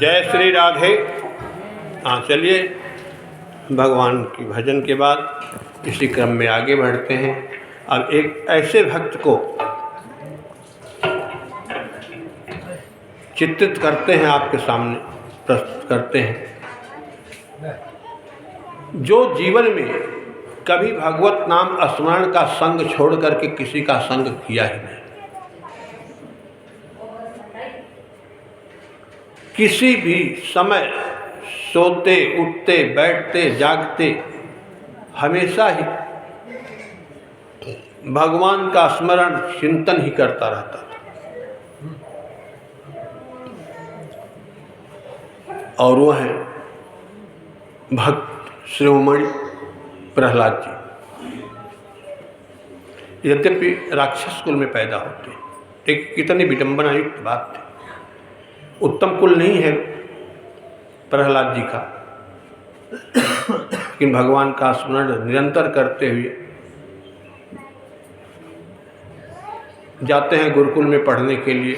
जय श्री राधे। हाँ, चलिए भगवान की भजन के बाद इसी क्रम में आगे बढ़ते हैं। अब एक ऐसे भक्त को चित्रित करते हैं, आपके सामने प्रस्तुत करते हैं, जो जीवन में कभी भगवत नाम स्मरण का संग छोड़ करके किसी का संग किया ही नहीं। किसी भी समय सोते उठते बैठते जागते हमेशा ही भगवान का स्मरण चिंतन ही करता रहता था। और वो है भक्त शिरोमणि प्रहलाद जी। यद्यपि राक्षस कुल में पैदा होते, एक कितनी विडंबना युक्त बात थी। उत्तम कुल नहीं है प्रहलाद जी का, लेकिन भगवान का स्मरण निरंतर करते हुए जाते हैं गुरुकुल में पढ़ने के लिए,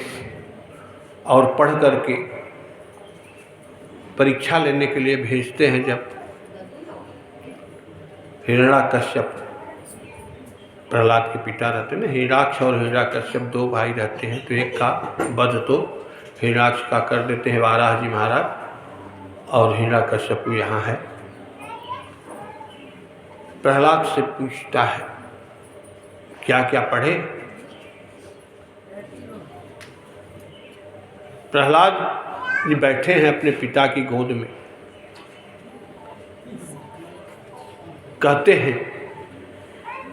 और पढ़ करके परीक्षा लेने के लिए भेजते हैं। जब हिरण्याकश्यप प्रहलाद के पिता रहते हैं ना, हिरण्याक्ष और हिरण्याकश्यप दो भाई रहते हैं, तो एक का वध तो हिरण्याक्ष का कर देते हैं वाराह जी महाराज, और हिरण्याकश्यप यहाँ है। प्रहलाद से पूछता है क्या क्या पढ़े। प्रहलाद जी बैठे हैं अपने पिता की गोद में, कहते हैं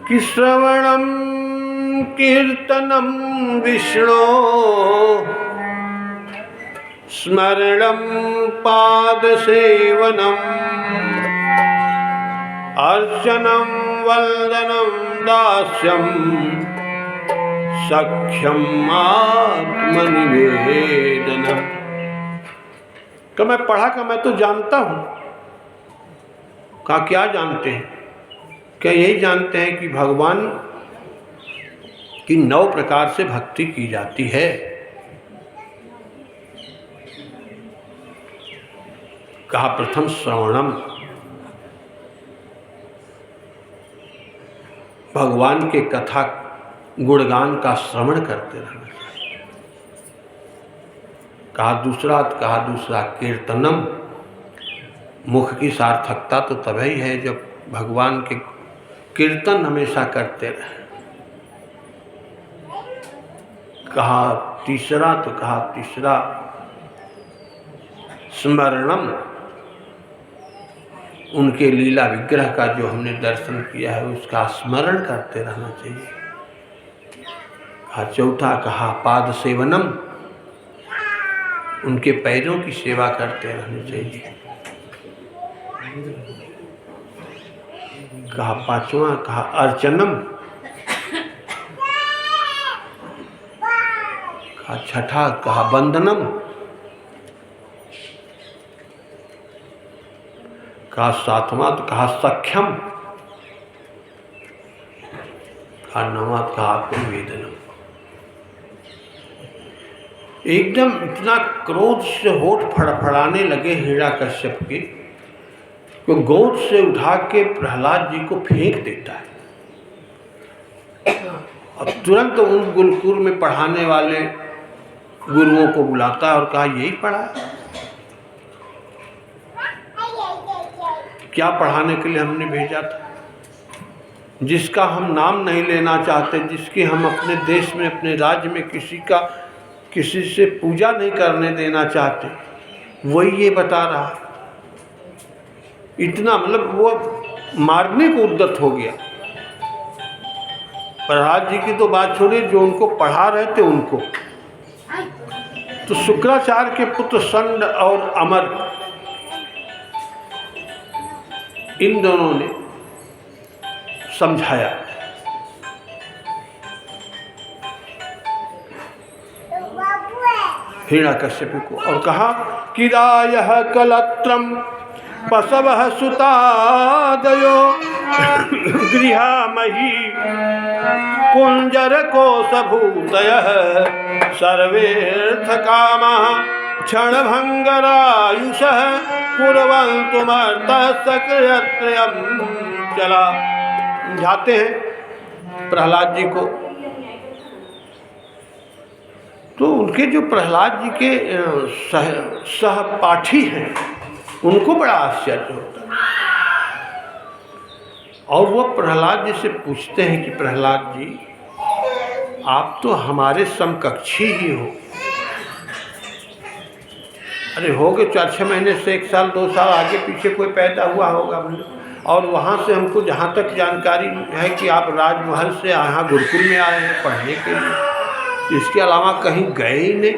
कि श्रवणम कीर्तनम विष्णु स्मरणं पादसेवनम् अर्चनं वन्दनं दास्यं सख्यम आत्मनिवेदनम्। कि मैं पढ़ा का मैं तो जानता हूँ। कहा क्या जानते हैं? क्या यही जानते हैं कि भगवान की 9 प्रकार से भक्ति की जाती है। कहा प्रथम श्रवणम, भगवान के कथा गुणगान का श्रवण करते रहना चाहिए। कहा दूसरा कीर्तनम, मुख की सार्थकता तो तभी है जब भगवान के कीर्तन हमेशा करते रहे। कहा तीसरा स्मरणम, उनके लीला विग्रह का जो हमने दर्शन किया है उसका स्मरण करते रहना चाहिए। चौथा कहा पाद सेवनम, उनके पैरों की सेवा करते रहना चाहिए। कहा पांचवा कहा अर्चनम, कहा छठा कहा वंदनम, कहा सातवां तो कहा सख्यम, कहा नौवां कहा आत्मनिवेदनम। एकदम इतना क्रोध से होठ फड़फड़ाने लगे हिरण्याकश्यप के, तो गोद से उठा के प्रहलाद जी को फेंक देता है। अब तुरंत उन गुरुकुल में पढ़ाने वाले गुरुओं को बुलाता है और कहा यही पढ़ा है, क्या पढ़ाने के लिए हमने भेजा था? जिसका हम नाम नहीं लेना चाहते, जिसकी हम अपने देश में अपने राज्य में किसी से पूजा नहीं करने देना चाहते, वही ये बता रहा। इतना मतलब वो मारने को उद्यत हो गया। प्रहलाद जी की तो बात छोड़िए, जो उनको पढ़ा रहे थे उनको। तो शुक्राचार्य के पुत्र संड और अमर, इन दोनों ने समझाया। हिरण्याकश्यप को, और कहा कि रायः कलत्रम पशवः सुतादयो गृहामहि कुंजर कोशभूतयः सर्वेऽर्थकामाः क्षणभंगरायुषः कुर्वन्तुमर्तः सक्रियत्रयं चला। जाते हैं प्रहलाद जी को, तो उनके जो प्रहलाद जी के सहपाठी हैं उनको बड़ा आश्चर्य होता है, और वो प्रहलाद जी से पूछते हैं कि प्रहलाद जी आप तो हमारे समकक्षी ही हो। अरे हो गए 4-6 महीने से 1 साल 2 साल आगे पीछे कोई पैदा हुआ होगा, और वहाँ से हमको जहाँ तक जानकारी है कि आप राजमहल से यहाँ गुरुकुल में आए हैं पढ़ने के लिए, इसके अलावा कहीं गए ही नहीं।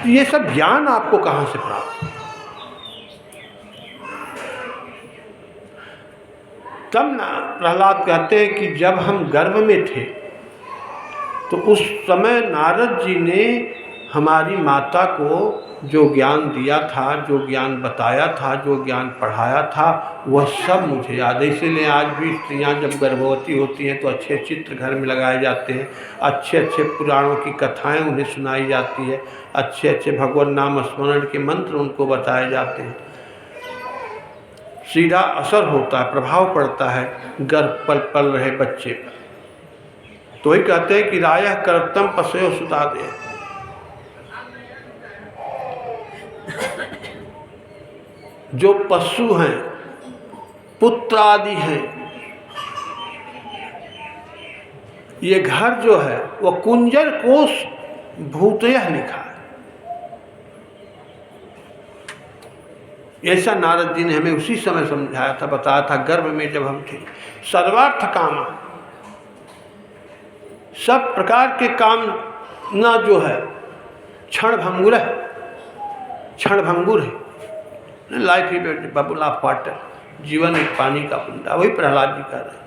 ये सब ज्ञान आपको कहाँ से प्राप्त? तब ना प्रहलाद कहते हैं कि जब हम गर्भ में थे तो उस समय नारद जी ने हमारी माता को जो ज्ञान दिया था, जो ज्ञान बताया था, जो ज्ञान पढ़ाया था, वह सब मुझे याद है। इसीलिए आज भी स्त्रियाँ जब गर्भवती होती हैं तो अच्छे चित्र घर में लगाए जाते हैं, अच्छे अच्छे पुराणों की कथाएं उन्हें सुनाई जाती है, अच्छे अच्छे भगवान नाम स्मरण के मंत्र उनको बताए जाते हैं। सीधा असर होता है, प्रभाव पड़ता है गर्भ पल रहे बच्चे पर। तो ही कहते हैं कि रायः कर्तम पशयो सुतादे, जो पशु हैं, पुत्र आदि हैं, ये घर जो है वो कुंजर कोश भूतयः लिखा है। ऐसा नारद जी ने हमें उसी समय समझाया था, बताया था गर्भ में जब हम थे। सर्वार्थ काम, सब प्रकार के काम ना जो है क्षणभंगुर है, क्षणभंगुर है। लाइफ ही बबुल ऑफ वाटर, जीवन एक पानी का बूंदा, वही प्रहलाद जी कह रहे हैं।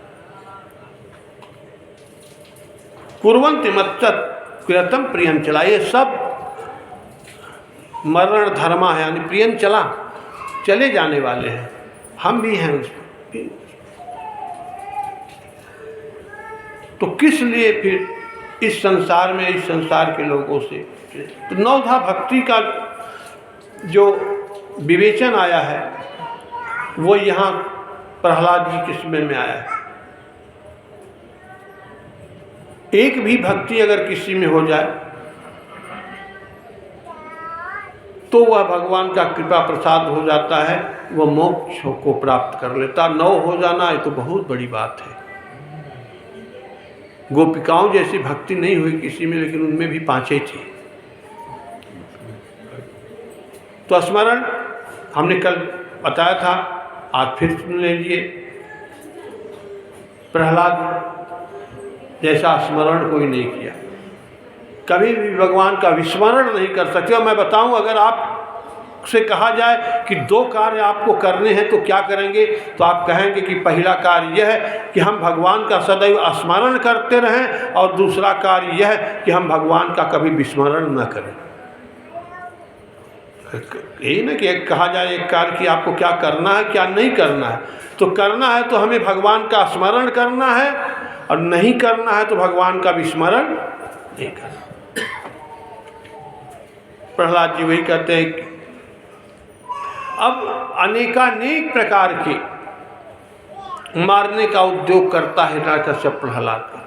कुर्वन्ति मत्सत कृतम प्रियंचला, ये सब मरण धर्मा है, यानी प्रियंचला, चले जाने वाले हैं, हम भी हैं उसमें। तो किस लिए फिर इस संसार में, इस संसार के लोगों से? तो नवधा भक्ति का जो विवेचन आया है वो यहाँ प्रहलाद जी के समय में आया है। एक भी भक्ति अगर किसी में हो जाए तो वह भगवान का कृपा प्रसाद हो जाता है, वह मोक्ष को प्राप्त कर लेता। 9 हो जाना ये तो बहुत बड़ी बात है। गोपिकाओं जैसी भक्ति नहीं हुई किसी में, लेकिन उनमें भी 5 थी। तो स्मरण हमने कल बताया था, आज फिर सुन लीजिए। प्रहलाद जैसा स्मरण कोई नहीं किया, कभी भी भगवान का विस्मरण नहीं कर सकते। और मैं बताऊं, अगर आप से कहा जाए कि 2 कार्य आपको करने हैं तो क्या करेंगे, तो आप कहेंगे कि पहला कार्य यह है कि हम भगवान का सदैव स्मरण करते रहें, और दूसरा कार्य यह है कि हम भगवान का कभी विस्मरण न करें। यही ना कि एक कहा जाए एक कार्य कि आपको क्या करना है क्या नहीं करना है, तो करना है तो हमें भगवान का स्मरण करना है, और नहीं करना है तो भगवान का विस्मरण नहीं करना। प्रहलाद जी वही कहते हैं कि अब अनेकानेक प्रकार के मारने का उद्योग करता है हिरण्यकश्यप प्रहलाद का।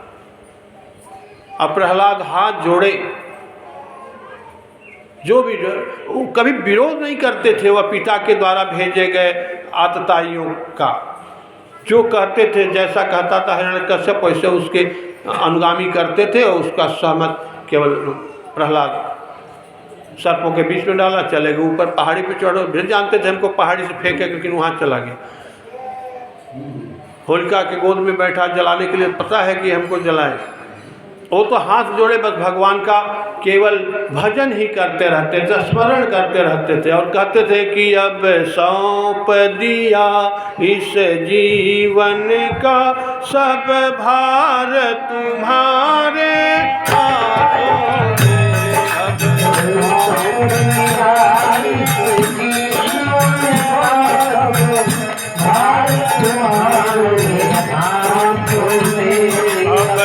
अब प्रहलाद हाथ जोड़े, जो भी वो कभी विरोध नहीं करते थे। वह पिता के द्वारा भेजे गए आतताइयों का जो कहते थे, जैसा कहता था हिरण्यकश्यप वैसे उसके अनुगामी करते थे, और उसका सहमत केवल प्रहलाद सर्पों के बीच में डाला, चले गए ऊपर पहाड़ी पे चढ़ो। फिर जानते थे हमको पहाड़ी से फेंके, लेकिन वहाँ चला गया। होलिका के गोद में बैठा जलाने के लिए, पता है कि हमको जलाए। वो तो हाथ जोड़े बस भगवान का केवल भजन ही करते रहते थे, स्मरण करते रहते थे, और कहते थे कि अब सौंप दिया इस जीवन का सब भार तुम्हारे हाथों में। अब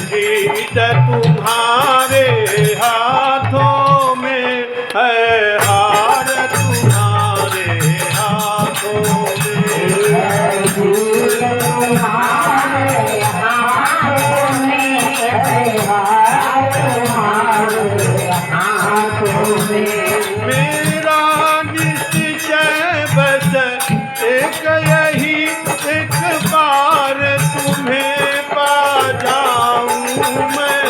जीत तुम्हारे हाथों में है, हार तुम्हारे हाथों में। मेरा निश्चय बस एक यही, एक बार तुम्हें पा जाऊं मैं।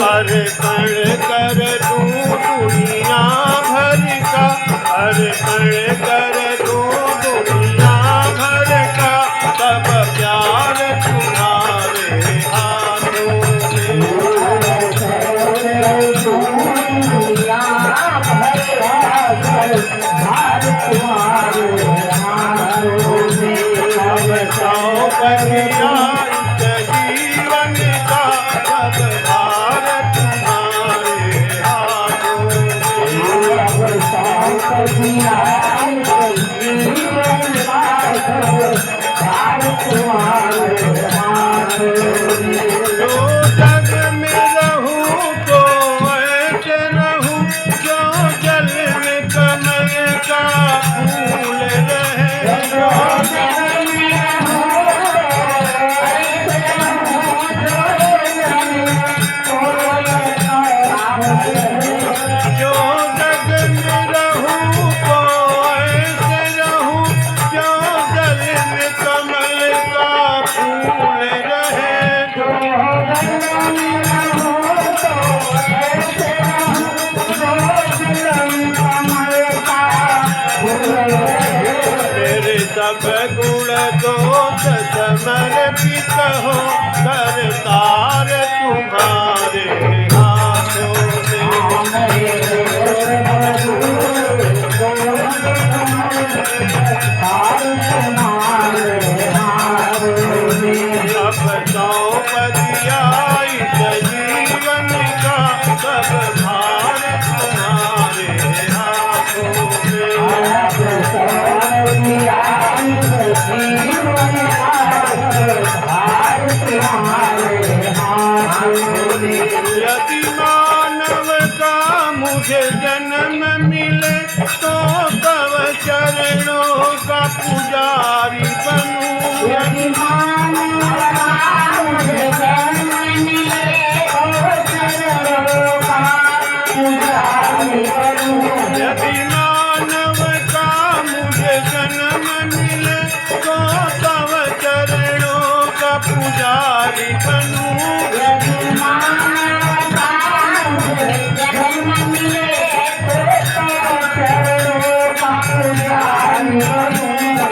अर्पण कर दूं दुनिया भर का, अर्पण कर दूं दुनिया भर का, सब प्यार तुम्हारे हाथों में। सौपदिया जीवन का, सब भार तुम्हारे हाथों में। जो जग में रहूं तो ऐसे रहूं, जो जल में कमल का फूल रहे। जो जग में रहूं तो ऐसे रहूं, जो जल में कमल का फूल रहे। तेरे सब गुण दोष समर्पित हो, करतार तुम्हारे हाथों में। अब सौपदिया इस जीवन का, सब भार तुम्हारे हाथों में। यदि मानव का मुझे जन्म मिले, तो तव चरणों का पुजारी बनूं। यदि मानव का मुझे जन्म मिले, तो चरणों का पुजारी बनूं। यदि मानव का मुझे जन्म मिले, तो तव चरणों का पुजारी बनूं।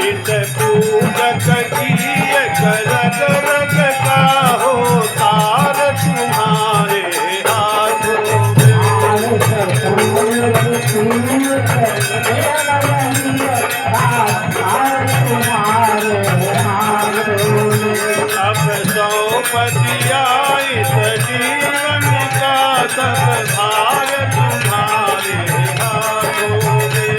इस पूजक की रग रग का हो, तार तुम्हारे हाथों में। अब सौपदिया इस जीवन का, सब भार तुम्हारे हाथों में।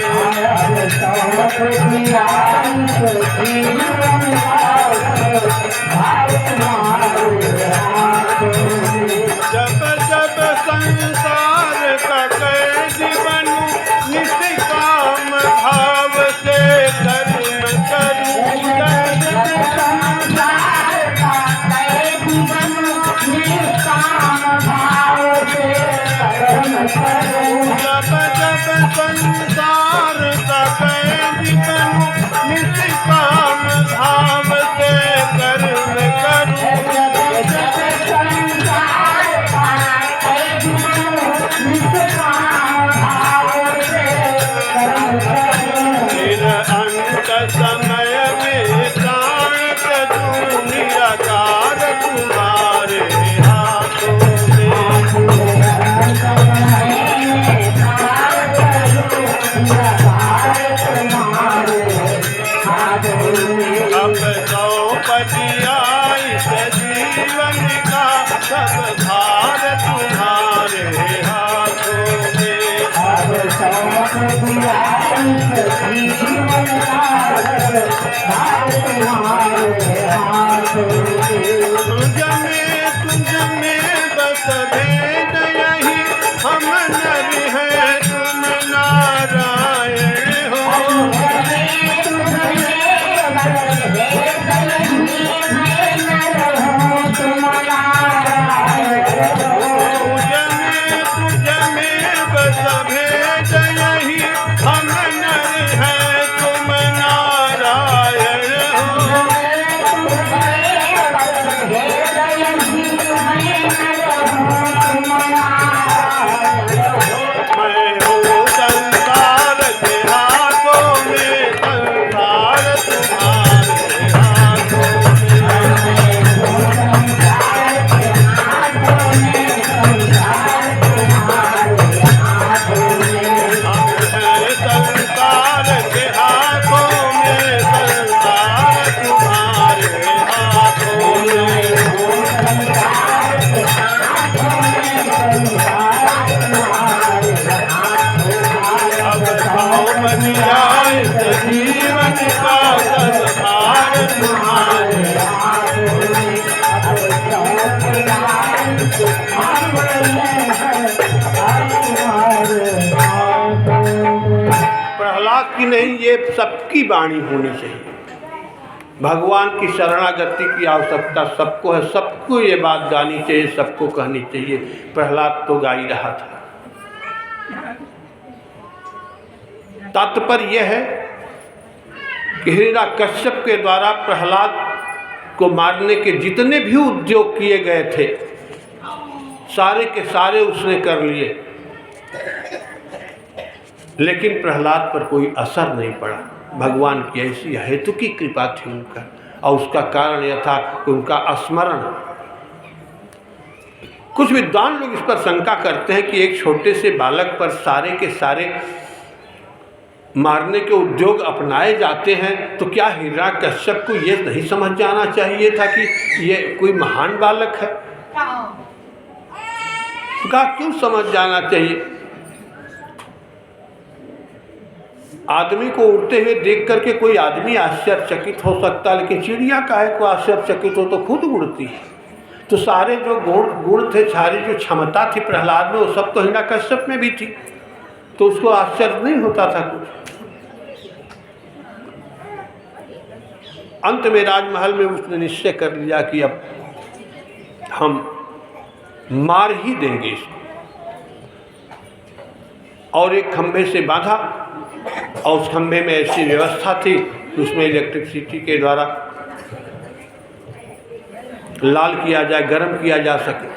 जब जब संसार का कैदी बनूं, निष्काम भाव से कर्म करूं। जब जब संसार का कैदी बनूं, अब द्रौपदी आई सजीवन का सब भार तुम्हारे हाथों में। अब द्रौपदी आई सजीवन का सब भार तुम्हारे हाथों में। तुझ में बस भेद यही हम नर हैं तुम नारायण हो। प्रहलाद की नहीं, ये सबकी वाणी होनी चाहिए। भगवान की शरणागति की आवश्यकता सबको है, सबको ये बात गानी चाहिए, सबको कहनी चाहिए। प्रहलाद तो गा ही रहा था। तात्पर्य यह है कि हिरण्यकश्यप के द्वारा प्रहलाद को मारने के जितने भी उद्योग किए गए थे, सारे के सारे उसने कर लिए, लेकिन प्रहलाद पर कोई असर नहीं पड़ा। भगवान की ऐसी हेतु की कृपा थी उनका, और उसका कारण यह था कि उनका स्मरण। कुछ विद्वान लोग इस पर शंका करते हैं कि एक छोटे से बालक पर सारे के सारे मारने के उद्योग अपनाए जाते हैं, तो क्या हिरण्यकश्यप को ये नहीं समझ जाना चाहिए था कि ये कोई महान बालक है? क्या क्यों समझ जाना चाहिए? आदमी को उड़ते हुए देख करके कोई आदमी आश्चर्यचकित हो सकता है, लेकिन चिड़िया काहे को आश्चर्यचकित हो, तो खुद उड़ती है। तो सारे जो गुण थे, सारी जो क्षमता थी प्रहलाद में, वो सब तो हिरण्यकश्यप में भी थी, तो उसको आश्चर्य नहीं होता था कुछ। अंत में राजमहल में उसने निश्चय कर लिया कि अब हम मार ही देंगे इसको, और एक खंभे से बांधा, और उस खंभे में ऐसी व्यवस्था थी कि उसमें इलेक्ट्रिसिटी के द्वारा लाल किया जाए, गर्म किया जा सके।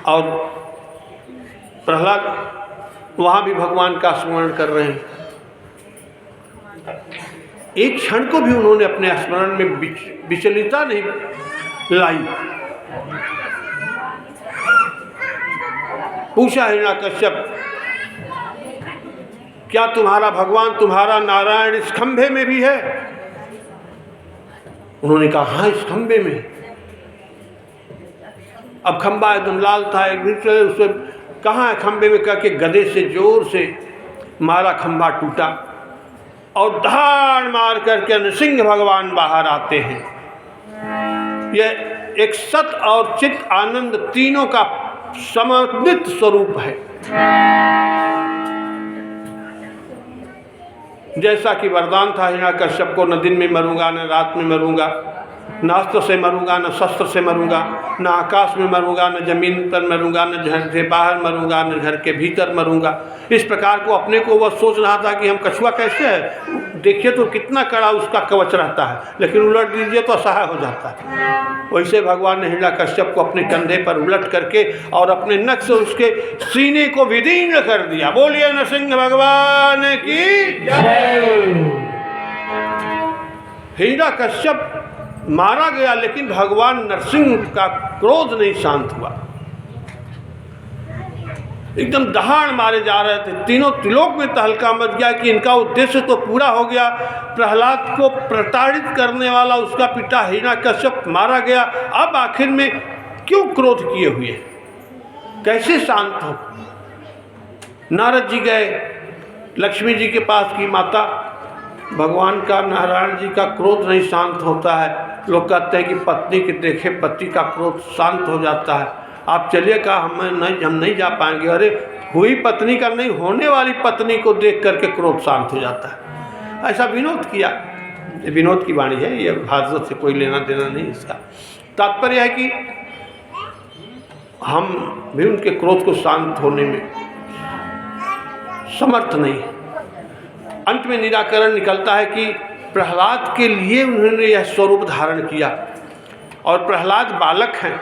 और प्रहलाद वहाँ भी भगवान का स्मरण कर रहे हैं। एक क्षण को भी उन्होंने अपने स्मरण में विचलितता नहीं लाई। पूछा हिरण्यकश्यप, क्या तुम्हारा भगवान, तुम्हारा नारायण इस खंभे में भी है? उन्होंने कहा हाँ, इस खंभे में। अब खंभा एकदम लाल था, एक भी उससे कहाँ है खंभे में, करके गदे से जोर से मारा, खंभा टूटा, और धाड़ मार करके नृसिंह भगवान बाहर आते हैं। यह एक सत और चित आनंद तीनों का समन्वित स्वरूप है। जैसा कि वरदान था हिरण्यकश्यप को, न दिन में मरूंगा, न रात में मरूंगा, न अस्त्र से मरूंगा, न शस्त्र से मरूंगा, न आकाश में मरूंगा, न जमीन पर मरूंगा, न घर से बाहर मरूंगा, न घर के भीतर मरूंगा। इस प्रकार को अपने को वह सोच रहा था कि हम कछुआ कैसे है, देखिए तो कितना कड़ा उसका कवच रहता है, लेकिन उलट दीजिए तो असहाय हो जाता है। वैसे भगवान ने हिरण्यकश्यप को अपने कंधे पर उलट करके और अपने नख से उसके सीने को विदीर्ण कर दिया। बोलिए नरसिंह भगवान की जय। हिरण्यकश्यप मारा गया, लेकिन भगवान नरसिंह का क्रोध नहीं शांत हुआ। एकदम दहाड़ मारे जा रहे थे। तीनों त्रिलोक में तहलका मच गया कि इनका उद्देश्य तो पूरा हो गया, प्रहलाद को प्रताड़ित करने वाला उसका पिता हिरण्यकश्यप मारा गया, अब आखिर में क्यों क्रोध किए हुए, कैसे शांत हो। नारद जी गए लक्ष्मी जी के पास कि माता, भगवान का, नारायण जी का क्रोध नहीं शांत होता है। लोग कहते हैं कि पत्नी के देखे पति का क्रोध शांत हो जाता है, आप चलिए। कहा हम नहीं जा पाएंगे। अरे हुई पत्नी का नहीं, होने वाली पत्नी को देख करके क्रोध शांत हो जाता है। ऐसा विनोद किया। ये विनोद की वाणी है, ये भागवत से कोई लेना देना नहीं। इसका तात्पर्य है कि हम भी उनके क्रोध को शांत होने में समर्थ नहीं। अंत में निराकरण निकलता है कि प्रहलाद के लिए उन्होंने यह स्वरूप धारण किया, और प्रहलाद बालक हैं,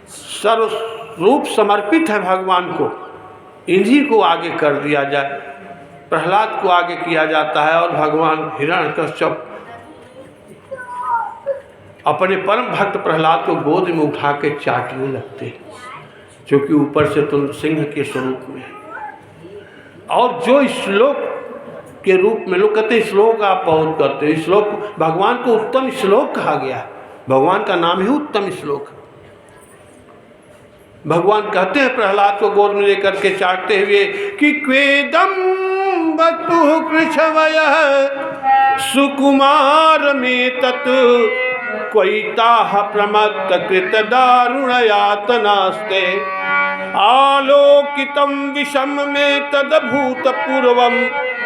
सर्वरूप समर्पित है भगवान को, इन्हीं को आगे कर दिया जाए। प्रहलाद को आगे किया जाता है और भगवान हिरण्यकश्यप अपने परम भक्त प्रहलाद को गोद में उठा के चाटने लगते हैं, क्योंकि ऊपर से तो सिंह के स्वरूप में। और जो श्लोक के रूप में, लोग कहते हैं श्लोक आप बहुत करते हैं, श्लोक भगवान को उत्तम श्लोक कहा गया। भगवान का नाम ही उत्तम श्लोक। भगवान कहते हैं प्रहलाद को गोद में लेकर के चाटते हुए कि क्वेदम बतु कृच्छवयः सुकुमार में तत् क्वैताः प्रमत्त कृत दारुण यातनास्ते आलोकितम विषम में तदभूत पूर्वम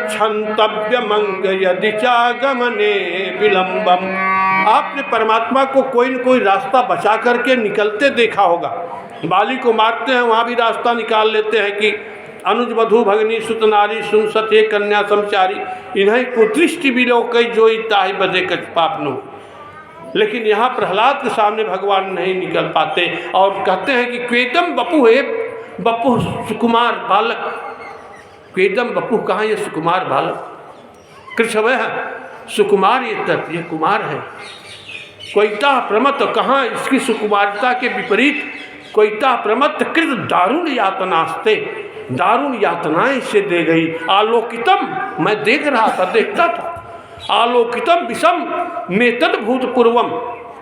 क्षंतव्यमंग यदि चागमने विलंबम। आपने परमात्मा को कोई न कोई रास्ता बचा करके निकलते देखा होगा। बाली को मारते हैं, वहाँ भी रास्ता निकाल लेते हैं कि अनुज वधु भगनी सुत नारी सुन सत्य कन्या समचारी, इन्हें कुदृष्टि विलोक जोई ताहि बदे कछ पाप नो। लेकिन यहाँ प्रहलाद के सामने भगवान नहीं निकल पाते और कहते हैं कि क्वेदम बपु है, बपु सुकुमार बालक। क्वेदम बपु कहाँ, ये सुकुमार बालक। कृच्छवयः सुकुमार, ये कुमार है। क्वैता प्रमत्त, कहाँ इसकी सुकुमारता के विपरीत क्वैता प्रमत्त कृत दारुण यातनास्ते, दारुण यातनाएं से दे गई। आलोकितम, मैं देख रहा था, देखता था। आलोकितम विषम में तद भूतपूर्वम,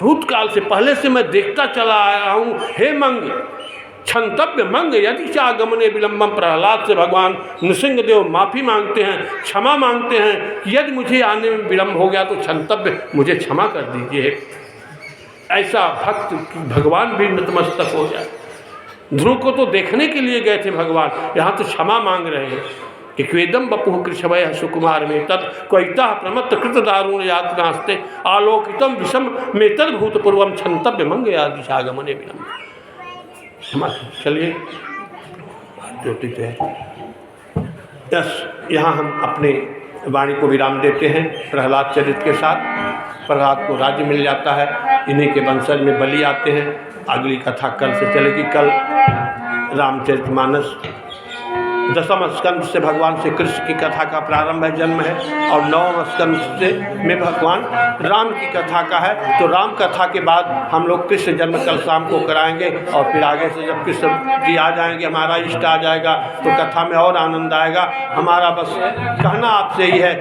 भूतकाल से पहले से मैं देखता चला आया हूँ। हे मंग, क्षंतव्य मंग यदि चागमने विलंबम। प्रहलाद से भगवान नृसिंहदेव माफ़ी मांगते हैं, क्षमा मांगते हैं कि यदि मुझे आने में विलंब हो गया तो क्षंतव्य, मुझे क्षमा कर दीजिए। ऐसा भक्त भगवान भी नतमस्तक हो जाए। ध्रुव को तो देखने के लिए गए थे भगवान, यहाँ तो क्षमा मांग रहे हैं कि क्वेदम बपु कृच्छवयः सुकुमार में तत् क्वैताः प्रमत्त कृत दारुण यातनास्ते आलोकितम विषम में तद भूतपूर्वम क्षंतव्य मंग यदि चागमने विलंब। चलिए ज्योति है। यस, यहाँ हम अपने वाणी को विराम देते हैं प्रहलाद चरित्र के साथ। प्रहलाद को राज्य मिल जाता है, इन्हीं के वंशज में बलि आते हैं। अगली कथा कल से चलेगी। कल रामचरितमानस दसम स्कंद से भगवान श्री कृष्ण की कथा का प्रारंभ है, जन्म है, और नवम स्कंद से में भगवान राम की कथा का है। तो राम कथा के बाद हम लोग कृष्ण जन्म कल शाम को कराएंगे, और फिर आगे से जब कृष्ण जी आ जाएंगे, हमारा इष्ट आ जाएगा, तो कथा में और आनंद आएगा। हमारा बस कहना आपसे ही है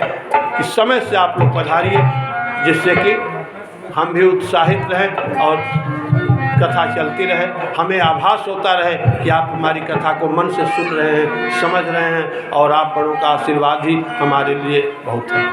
कि समय से आप लोग पधारिए, जिससे कि हम भी उत्साहित रहें और कथा चलती रहे। हमें आभास होता रहे कि आप हमारी कथा को मन से सुन रहे हैं, समझ रहे हैं, और आप बड़ों का आशीर्वाद ही हमारे लिए बहुत है।